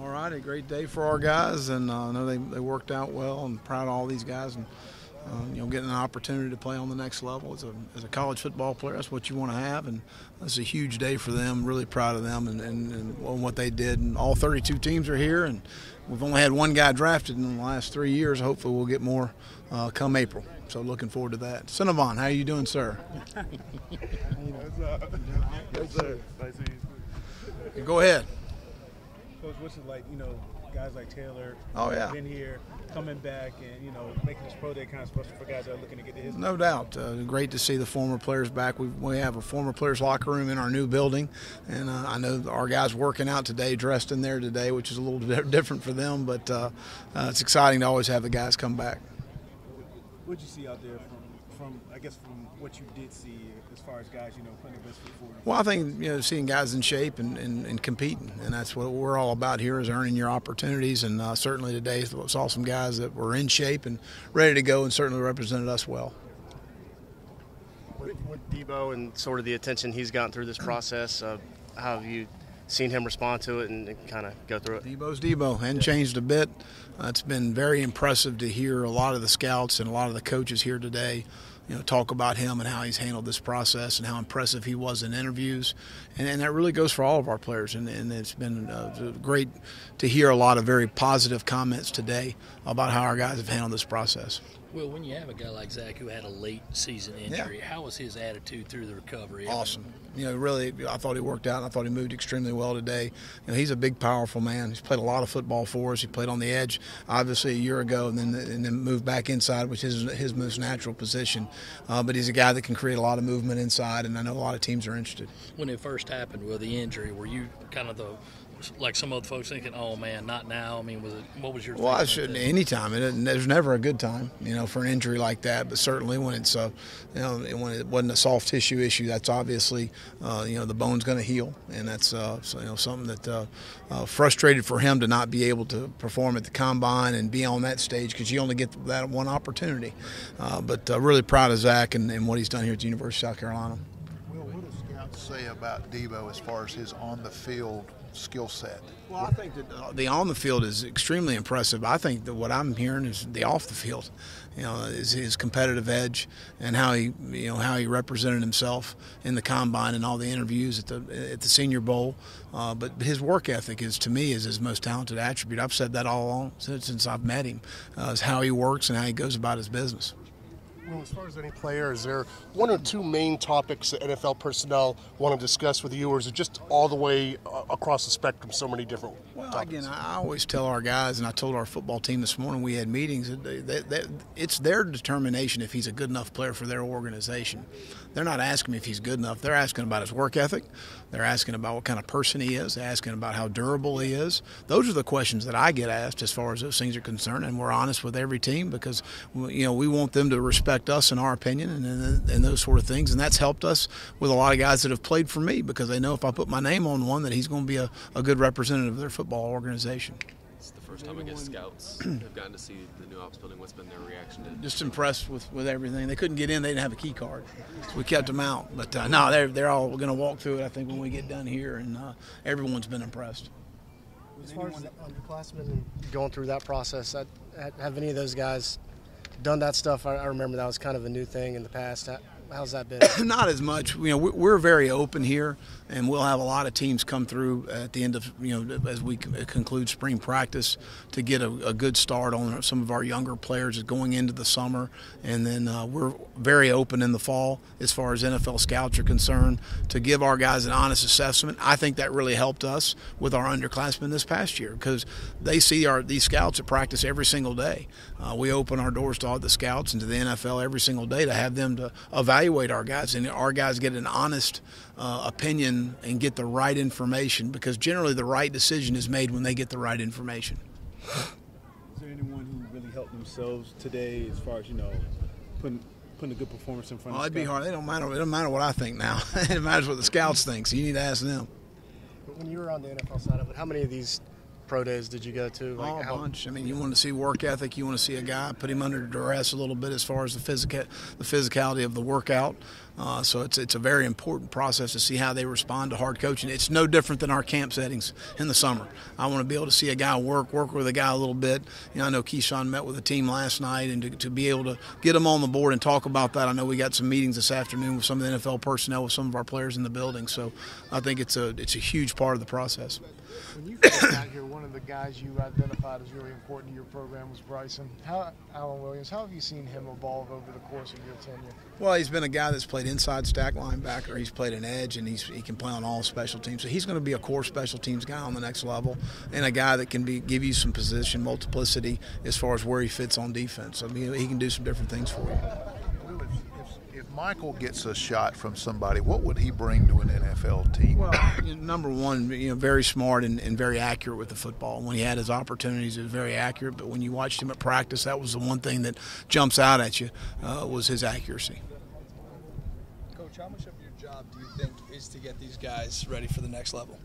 All right, a great day for our guys, and I know they worked out well. I'm proud of all these guys, and getting an opportunity to play on the next level as a college football player, that's what you want to have, and it's a huge day for them. Really proud of them and what they did. And all 32 teams are here, and we've only had one guy drafted in the last 3 years. Hopefully, we'll get more come April. So looking forward to that. Cinnabon, how are you doing, sir? What's up? Yes, sir. Nice to meet you. Go ahead. Coach, what's it like, guys like Taylor been here, coming back and, making this pro day kind of special for guys that are looking to get to his. No doubt. Great to see the former players back. We have a former players locker room in our new building, and I know our guys working out today, dressed in there today, which is a little bit different for them, but it's exciting to always have the guys come back. What did you see out there from what you did see as far as guys, putting their best foot forward? Well, I think, seeing guys in shape and competing, and that's what we're all about here, is earning your opportunities, and certainly today saw some guys that were in shape and ready to go and certainly represented us well. With Debo and sort of the attention he's gotten through this process, how have you seen him respond to it and kind of go through it? Debo's Debo, hadn't changed a bit. It's been very impressive to hear a lot of the scouts and a lot of the coaches here today talk about him and how he's handled this process and how impressive he was in interviews. And that really goes for all of our players. And it's been great to hear a lot of very positive comments today about how our guys have handled this process. Well, when you have a guy like Zach who had a late season injury, how was his attitude through the recovery? Awesome. Really, I thought he worked out, and I thought he moved extremely well today. He's a big, powerful man. He's played a lot of football for us. He played on the edge, obviously, a year ago, and then moved back inside, which is his most natural position. But he's a guy that can create a lot of movement inside, and I know a lot of teams are interested. When it first happened with the injury, were you kind of like some other folks thinking, "Oh man, not now"? I mean, what was your? Well, I shouldn't. Anytime. There's never a good time, for an injury like that. But certainly when it's, when it wasn't a soft tissue issue, that's obviously, the bone's going to heal, and that's, something that frustrated for him to not be able to perform at the combine and be on that stage because you only get that one opportunity. But really proud of Zach and what he's done here at the University of South Carolina. Will, what do scouts say about Debo as far as his on-the-field skill set? Well, I think that the on the field is extremely impressive. I think that what I'm hearing is the off the field, is his competitive edge and how he represented himself in the combine and all the interviews at the Senior Bowl. But his work ethic is his most talented attribute. I've said that all along since I've met him. Is how he works and how he goes about his business. Well, as far as any player, is there one or two main topics that NFL personnel want to discuss with you, or is it just all the way across the spectrum, so many different topics? Again, I always tell our guys, and I told our football team this morning, we had meetings, that it's their determination if he's a good enough player for their organization. They're not asking me if he's good enough. They're asking about his work ethic. They're asking about what kind of person he is. They're asking about how durable he is. Those are the questions that I get asked as far as those things are concerned, and we're honest with every team because we want them to respect us and our opinion and those sort of things, and that's helped us with a lot of guys that have played for me because they know if I put my name on one that he's going to be a good representative of their football organization. It's the first time I guess scouts have gotten to see the new ops building. What's been their reaction to it? Just impressed with everything. They couldn't get in. They didn't have a key card. So we kept them out. But, no, they're all going to walk through it, I think, when we get done here, and everyone's been impressed. As far as the underclassmen and going through that process, have any of those guys done that stuff? I remember that was kind of a new thing in the past. How's that been? Not as much. We're very open here, and we'll have a lot of teams come through at the end of, as we conclude spring practice to get a good start on some of our younger players going into the summer. And then we're very open in the fall as far as NFL scouts are concerned to give our guys an honest assessment. I think that really helped us with our underclassmen this past year because they see these scouts at practice every single day. We open our doors to all the scouts and to the NFL every single day to have them to evaluate our guys, and our guys get an honest opinion and get the right information because generally the right decision is made when they get the right information. Is there anyone who really helped themselves today as far as, putting a good performance in front of the it'd be hard. It don't matter what I think now. It matters what the scouts think, so you need to ask them. But when you were on the NFL side of it, how many of these pro days did you go to? A bunch. I mean, you want to see work ethic. You want to see a guy put him under duress a little bit as far as the physicality of the workout. So it's a very important process to see how they respond to hard coaching. It's no different than our camp settings in the summer. I want to be able to see a guy work with a guy a little bit. I know Keyshawn met with the team last night, and to be able to get them on the board and talk about that. I know we got some meetings this afternoon with some of the NFL personnel, with some of our players in the building. So I think it's a huge part of the process. When you first got here, one of the guys you identified as really important to your program was Bryson. Alan Williams, how have you seen him evolve over the course of your tenure? Well, he's been a guy that's played inside stack linebacker. He's played an edge, and he can play on all special teams. So he's going to be a core special teams guy on the next level, and a guy that can give you some position multiplicity as far as where he fits on defense. I mean, he can do some different things for you. If Michael gets a shot from somebody, what would he bring to an NFL team? Well, number one, very smart and very accurate with the football. When he had his opportunities, he was very accurate. But when you watched him at practice, that was the one thing that jumps out at you was his accuracy. Coach, how much of your job do you think is to get these guys ready for the next level?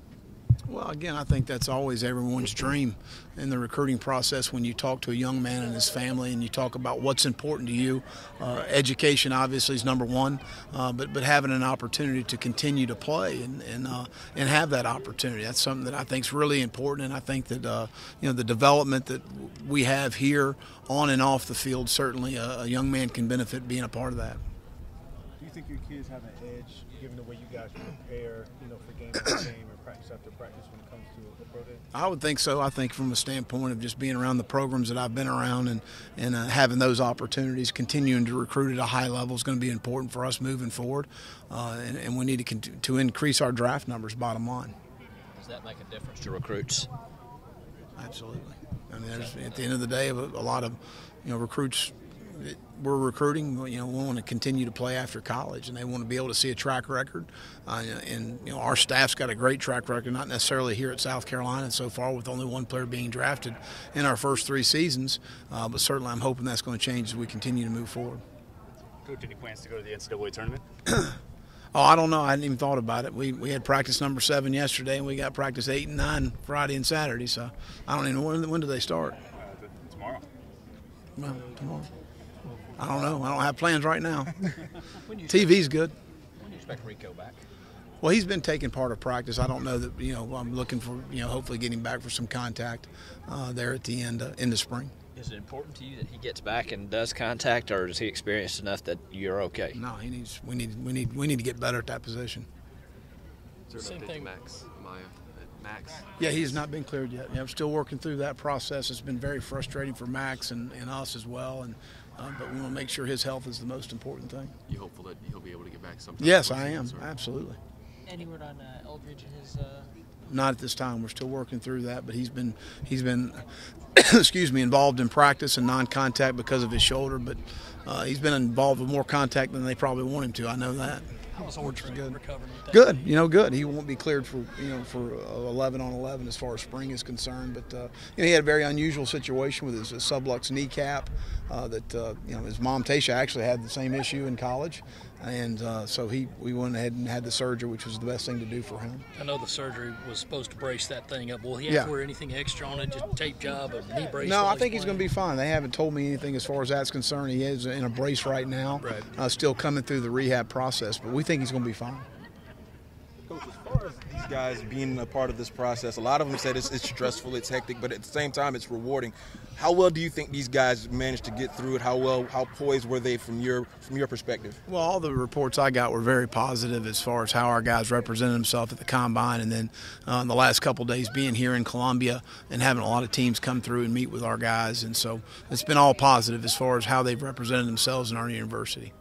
Well, again, I think that's always everyone's dream in the recruiting process when you talk to a young man and his family and you talk about what's important to you. Education, obviously, is number one, but having an opportunity to continue to play and have that opportunity, that's something that I think is really important. And I think that, the development that we have here on and off the field, certainly a young man can benefit being a part of that. Do you think your kids have an edge, given the way you guys prepare, for game after game or practice after practice when it comes to a pro day? I would think so. I think from a standpoint of just being around the programs that I've been around and having those opportunities, continuing to recruit at a high level is going to be important for us moving forward. And we need to increase our draft numbers, bottom line. Does that make a difference to recruits? Absolutely. I mean, at the end of the day, a lot of recruits we're recruiting, we want to continue to play after college, and they want to be able to see a track record. And our staff's got a great track record, not necessarily here at South Carolina so far, with only one player being drafted in our first 3 seasons. But certainly, I'm hoping that's going to change as we continue to move forward. Coach, any plans to go to the NCAA tournament? Oh, I don't know. I hadn't even thought about it. We had practice number 7 yesterday, and we got practice 8 and 9 Friday and Saturday. So I don't even know when do they start. Tomorrow. Well, tomorrow. I don't know. I don't have plans right now. TV's good. When do you expect Rico back? Well, he's been taking part of practice. I don't know that, I'm looking for, hopefully getting back for some contact there at the end of spring. Is it important to you that he gets back and does contact, or is he experienced enough that you're okay? No, we need to get better at that position. Same thing, Max. Max. Yeah, he has not been cleared yet. Yeah, I'm still working through that process. It's been very frustrating for Max and us as well. But we want to make sure his health is the most important thing. You hopeful that he'll be able to get back sometime? Yes, I am. Absolutely. Any word on Eldridge and his? Not at this time. We're still working through that. But he's been involved in practice and non-contact because of his shoulder. But he's been involved with more contact than they probably want him to. I know that. How was Orchard recovering? Good, good. He won't be cleared for 11 on 11 as far as spring is concerned. But he had a very unusual situation with his sublux kneecap. His mom Tasha actually had the same issue in college, and so we went ahead and had the surgery, which was the best thing to do for him. I know the surgery was supposed to brace that thing up. Will he have to wear anything extra on it? Just tape job, a knee brace? No, I think he's going to be fine. They haven't told me anything as far as that's concerned. He is in a brace right now, still coming through the rehab process, but we think he's going to be fine. Coach, as far as these guys being a part of this process, a lot of them said it's stressful, it's hectic, but at the same time it's rewarding. How well do you think these guys managed to get through it? How poised were they from your perspective? Well, all the reports I got were very positive as far as how our guys represented themselves at the combine, and then in the last couple of days being here in Columbia and having a lot of teams come through and meet with our guys, and so it's been all positive as far as how they've represented themselves in our university.